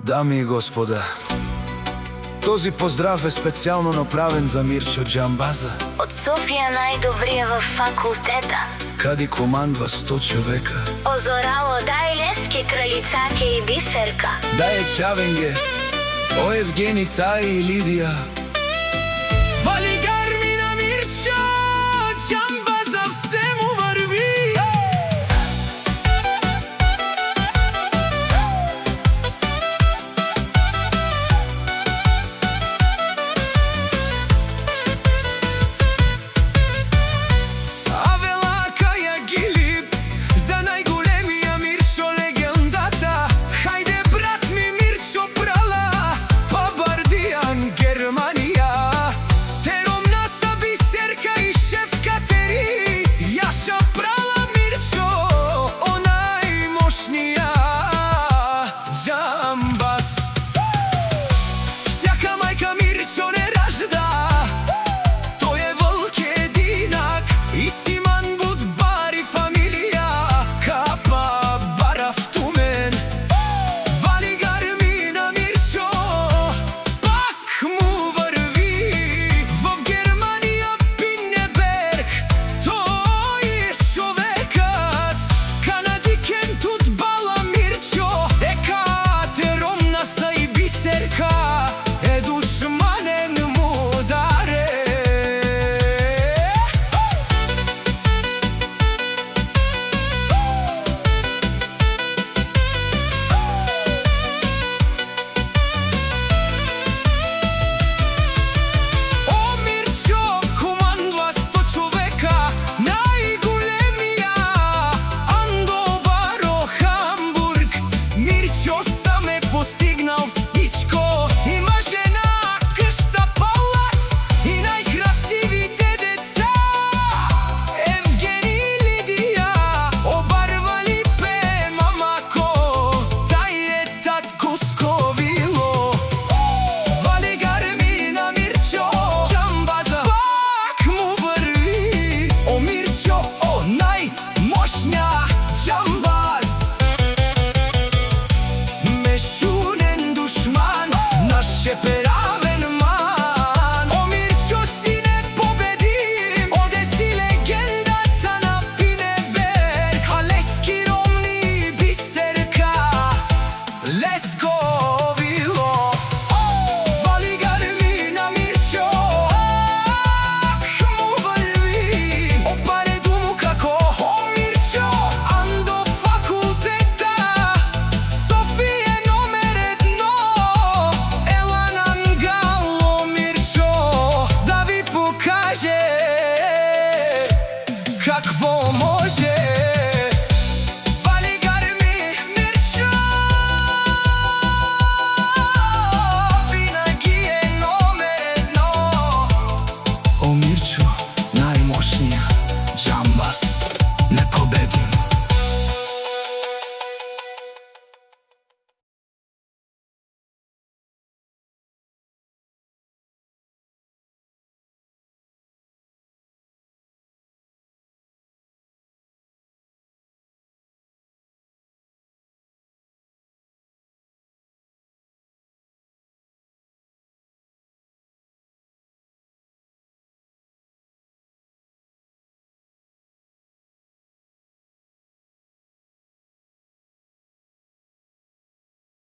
Дами и господа, този поздрав е специално направен за Мирчо Джамбаза. Од Софија најдобрие во факултета. Кади командва 100 човека. Озорало дај лески, кралицаке и бисерка. Дај чавенге, о Евгени, Тај и Лидија. Вали гарми на Мирчо Джамбаза, все му върви. Let's go!